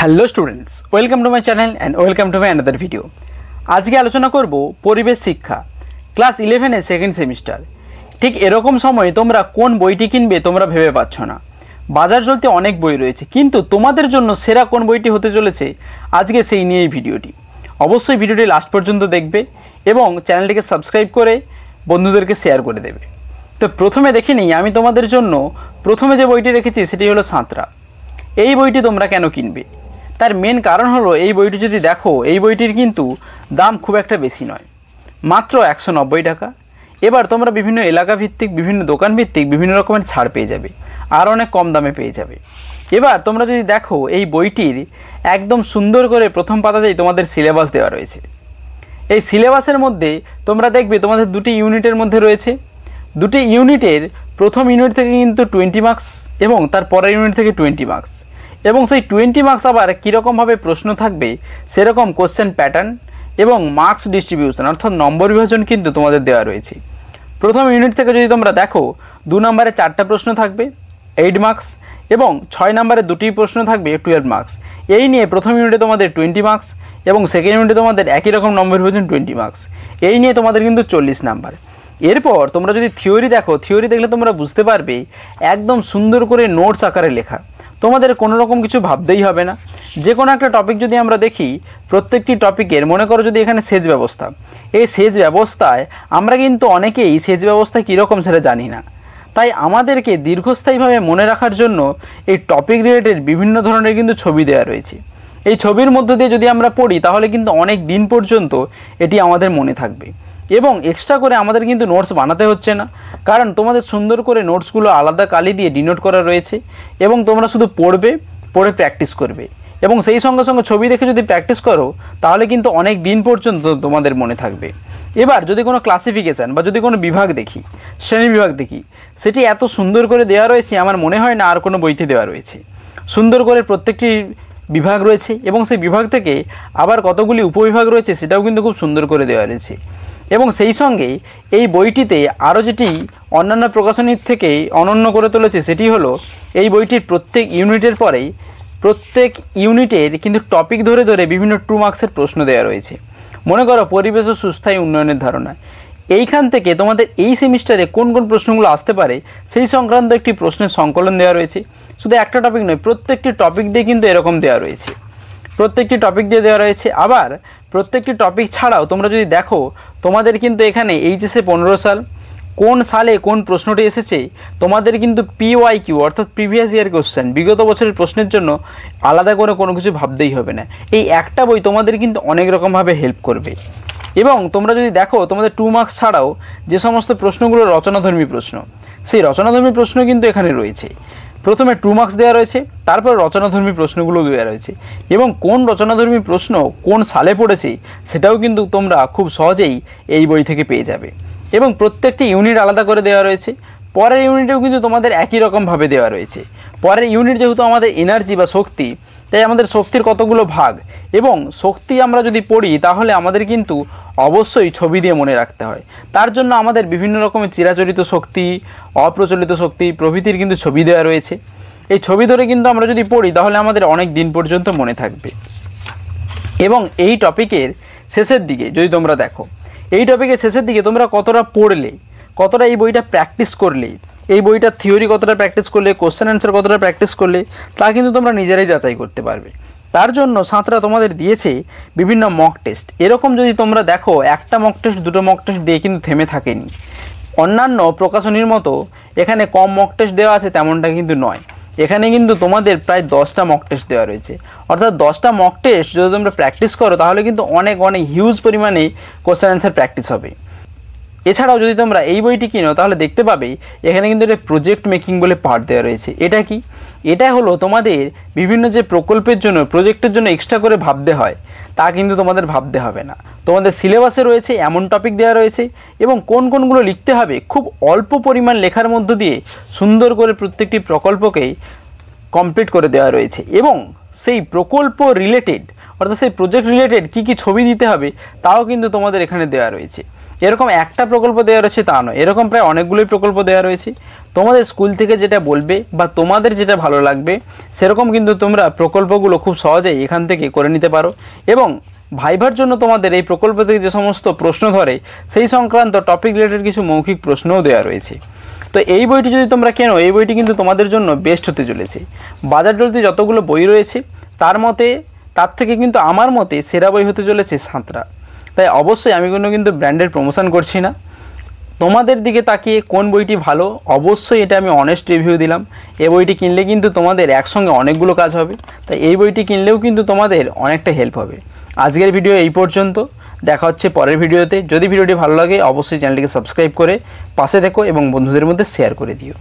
Hello students, welcome to my channel and welcome to my another video. আজকে আলোচনা করব পরিবেশ শিক্ষা ক্লাস 11-এর সেকেন্ড সেমিস্টার। ঠিক এরকম সময় তোমরা কোন বইটি কিনবে তোমরা ভেবে পাচ্ছ না। বাজার চলতে অনেক বই রয়েছে, কিন্তু তোমাদের জন্য সেরা কোন বইটি হতে চলেছে আজকে সেই নিয়েই ভিডিওটি। অবশ্যই ভিডিওটি লাস্ট পর্যন্ত দেখবে এবং চ্যানেলটিকে সাবস্ক্রাইব করে বন্ধুদেরকে শেয়ার করে দেবে। তো প্রথমে দেখে নিই, আমি তোমাদের জন্য প্রথমে যে বইটি রেখেছি সেটি হলো সাঁতরা। এই বইটি তোমরা কেন কিনবে? তার মেন কারণ হলো, এই বইটি যদি দেখো, এই বইটির কিন্তু দাম খুব একটা বেশি নয়, মাত্র 190 টাকা। এবার তোমরা বিভিন্ন এলাকা ভিত্তিক, বিভিন্ন দোকান ভিত্তিক বিভিন্ন রকমের ছাড় পেয়ে যাবে, আর অনেক কম দামে পেয়ে যাবে। এবার তোমরা যদি দেখো, এই বইটির একদম সুন্দর করে প্রথম পাতাতেই তোমাদের সিলেবাস দেওয়া রয়েছে। এই সিলেবাসের মধ্যে তোমরা দেখবে তোমাদের দুটি ইউনিটের মধ্যে রয়েছে। দুটি ইউনিটের প্রথম ইউনিট থেকে কিন্তু 20 মার্কস এবং তার পরের ইউনিট থেকে 20 মার্কস, এবং সেই 20 মার্কস আবার কীরকমভাবে প্রশ্ন থাকবে সেরকম কোশ্চেন প্যাটার্ন এবং মার্কস ডিস্ট্রিবিউশন অর্থাৎ নম্বর বিভাজন কিন্তু তোমাদের দেওয়া রয়েছে। প্রথম ইউনিট থেকে যদি তোমরা দেখো, 2 নম্বরে 4টা প্রশ্ন থাকবে 8 মার্কস, এবং 6 নম্বরে 2টি প্রশ্ন থাকবে 12 মার্কস। এই নিয়ে প্রথম ইউনিটে তোমাদের 20 মার্কস এবং সেকেন্ড ইউনিটে তোমাদের একই রকম নম্বর বিভাজন 20 মার্কস। এই নিয়ে তোমাদের কিন্তু 40 নাম্বার। এরপর তোমরা যদি থিওরি দেখো, থিওরি দেখলে তোমরা বুঝতে পারবে একদম সুন্দর করে নোটস আকারে লেখা। তোমাদের কোনো রকম কিছু ভাবতেই হবে না। যে কোনো একটা টপিক যদি আমরা দেখি, প্রত্যেকটি টপিকের মনে করো যদি এখানে সেচ ব্যবস্থা, এই সেচ ব্যবস্থায় আমরা কিন্তু অনেকেই সেচ ব্যবস্থা কীরকম সেটা জানি না। তাই আমাদেরকে দীর্ঘস্থায়ীভাবে মনে রাখার জন্য এই টপিক রিলেটেড বিভিন্ন ধরনের কিন্তু ছবি দেওয়া রয়েছে। এই ছবির মধ্য দিয়ে যদি আমরা পড়ি তাহলে কিন্তু অনেক দিন পর্যন্ত এটি আমাদের মনে থাকবে, এবং এক্সট্রা করে আমাদের কিন্তু নোটস বানাতে হচ্ছে না, কারণ তোমাদের সুন্দর করে নোটসগুলো আলাদা কালি দিয়ে ডিনোট করা রয়েছে, এবং তোমরা শুধু পড়বে, পড়ে প্র্যাকটিস করবে, এবং সেই সঙ্গে সঙ্গে ছবি দেখে যদি প্র্যাকটিস করো তাহলে কিন্তু অনেক দিন পর্যন্ত তোমাদের মনে থাকবে। এবার যদি কোনো ক্লাসিফিকেশান বা যদি কোনো বিভাগ দেখি, শ্রেণী বিভাগ দেখি, সেটি এত সুন্দর করে দেওয়া রয়েছে, আমার মনে হয় না আর কোনো বইতে দেওয়া রয়েছে। সুন্দর করে প্রত্যেকটি বিভাগ রয়েছে, এবং সেই বিভাগ থেকে আবার কতগুলি উপবিভাগ রয়েছে সেটাও কিন্তু খুব সুন্দর করে দেওয়া রয়েছে। এবং সেই সঙ্গে এই বইটিতে আরও যেটি অন্যান্য প্রকাশনীর থেকে অনন্য করে তুলেছে সেটি হলো, এই বইটির প্রত্যেক ইউনিটের পরেই প্রত্যেক ইউনিটের কিন্তু টপিক ধরে ধরে বিভিন্ন 2 মার্কসের প্রশ্ন দেওয়া রয়েছে। মনে করো পরিবেশ ও সুস্থায়ী উন্নয়নের ধারণা, এইখান থেকে তোমাদের এই সেমিস্টারে কোন কোন প্রশ্নগুলো আসতে পারে সেই সংক্রান্ত একটি প্রশ্নের সংকলন দেওয়া রয়েছে। শুধু একটা টপিক নয়, প্রত্যেকটি টপিক দিয়ে কিন্তু এরকম দেওয়া রয়েছে, প্রত্যেকটি টপিক দিয়ে দেওয়া রয়েছে। আবার প্রত্যেকটি টপিক ছাড়াও তোমরা যদি দেখো, তোমাদের কিন্তু এখানে এইচএসে 15 সাল, কোন সালে কোন প্রশ্নটি এসেছে, তোমাদের কিন্তু PYQ অর্থাৎ প্রিভিয়াস ইয়ার কোশ্চেন, বিগত বছরের প্রশ্নের জন্য আলাদা করে কোনো কিছু ভাবতেই হবে না। এই একটা বই তোমাদের কিন্তু অনেক রকমভাবে হেল্প করবে। এবং তোমরা যদি দেখো, তোমাদের 2 মার্কস ছাড়াও যে সমস্ত প্রশ্নগুলো রচনাধর্মী প্রশ্ন, সেই রচনাধর্মী প্রশ্ন কিন্তু এখানে রয়েছে। প্রথমে 2 মার্কস দেওয়া রয়েছে, তারপর রচনাধর্মী প্রশ্নগুলো দেওয়া রয়েছে, এবং কোন রচনাধর্মী প্রশ্ন কোন সালে পড়েছে সেটাও কিন্তু তোমরা খুব সহজেই এই বই থেকে পেয়ে যাবে। এবং প্রত্যেকটি ইউনিট আলাদা করে দেওয়া রয়েছে। পরের ইউনিটেও কিন্তু তোমাদের একই রকমভাবে দেওয়া রয়েছে। পরের ইউনিট যেহেতু আমাদের এনার্জি বা শক্তি, তাই আমাদের শক্তির কতগুলো ভাগ, এবং শক্তি আমরা যদি পড়ি তাহলে আমাদের কিন্তু অবশ্যই ছবি দিয়ে মনে রাখতে হয়। তার জন্য আমাদের বিভিন্ন রকমের চিরাচরিত শক্তি, অপ্রচলিত শক্তি প্রভৃতির কিন্তু ছবি দেওয়া রয়েছে। এই ছবি ধরে কিন্তু আমরা যদি পড়ি তাহলে আমাদের অনেক দিন পর্যন্ত মনে থাকবে। এবং এই টপিকের শেষের দিকে যদি তোমরা দেখো, এই টপিকের শেষের দিকে তোমরা কতটা পড়লে, কতটা এই বইটা প্র্যাকটিস করলে, এই বইটার থিওরি কতটা প্র্যাকটিস করলে, কোশ্চেন অ্যান্সার কতটা প্র্যাকটিস করলে, তা কিন্তু তোমরা নিজেরাই যাচাই করতে পারবে। তার জন্য সাঁতরা তোমাদের দিয়েছে বিভিন্ন মক টেস্ট। এরকম যদি তোমরা দেখো, একটা মক টেস্ট, 2টো মক টেস্ট দিয়ে কিন্তু থেমে থাকেনি। অন্যান্য প্রকাশনীর মতো এখানে কম মক টেস্ট দেওয়া আছে তেমনটা কিন্তু নয়। এখানে কিন্তু তোমাদের প্রায় 10টা মক টেস্ট দেওয়া রয়েছে, অর্থাৎ 10টা মক টেস্ট যদি তোমরা প্র্যাকটিস করো তাহলে কিন্তু অনেক হিউজ পরিমাণে কোশ্চেন অ্যান্সার প্র্যাকটিস হবে। এছাড়াও যদি তোমরা এই বইটি কিনো তাহলে দেখতে পাবে এখানে কিন্তু একটা প্রজেক্ট মেকিং বলে পার্ট দেওয়া রয়েছে। এটা কি? এটা হলো তোমাদের বিভিন্ন যে প্রকল্পের জন্য, প্রজেক্টের জন্য এক্সট্রা করে ভাবতে হয়, তা কিন্তু তোমাদের ভাবতে হবে না। তোমাদের সিলেবাসে রয়েছে এমন টপিক দেওয়া রয়েছে, এবং কোন কোনগুলো লিখতে হবে খুব অল্প পরিমাণ লেখার মধ্য দিয়ে সুন্দর করে প্রত্যেকটি প্রকল্পকেই কমপ্লিট করে দেওয়া রয়েছে। এবং সেই প্রকল্প রিলেটেড অর্থাৎ সেই প্রজেক্ট রিলেটেড কী কী ছবি দিতে হবে তাও কিন্তু তোমাদের এখানে দেওয়া রয়েছে। এরকম একটা প্রকল্প দেওয়া রয়েছে তা নয়, এরকম প্রায় অনেকগুলোই প্রকল্প দেওয়া রয়েছে। তোমাদের স্কুল থেকে যেটা বলবে বা তোমাদের যেটা ভালো লাগবে সেরকম কিন্তু তোমরা প্রকল্পগুলো খুব সহজেই এখান থেকে করে নিতে পারো। এবং ভাইভার জন্য তোমাদের এই প্রকল্প থেকে যে সমস্ত প্রশ্ন ধরে সেই সংক্রান্ত টপিক রিলেটেড কিছু মৌখিক প্রশ্নও দেওয়া রয়েছে। তো এই বইটি যদি তোমরা কেনো, এই বইটি কিন্তু তোমাদের জন্য বেস্ট হতে চলেছে। বাজারদলিতে যতগুলো বই রয়েছে তার থেকে কিন্তু আমার মতে সেরা বই হতে চলেছে সাঁতরা। তাই অবশ্যই আমি কিন্তু ব্র্যান্ডের প্রমোশন করছি না, তোমাদের দিকে তাকিয়ে কোন বইটি ভালো অবশ্যই এটা আমি অনেস্ট রিভিউ দিলাম। এই বইটি কিনলে কিন্তু তোমাদের একসঙ্গে অনেকগুলো কাজ হবে, তাই এই বইটি কিনলেও কিন্তু তোমাদের অনেকটা হেল্প হবে। আজকের ভিডিও এই পর্যন্ত, দেখা হচ্ছে পরের ভিডিওতে। যদি ভিডিওটি ভালো লাগে অবশ্যই চ্যানেলটিকে সাবস্ক্রাইব করে পাশে থেকো এবং বন্ধুদের মধ্যে শেয়ার করে দিও।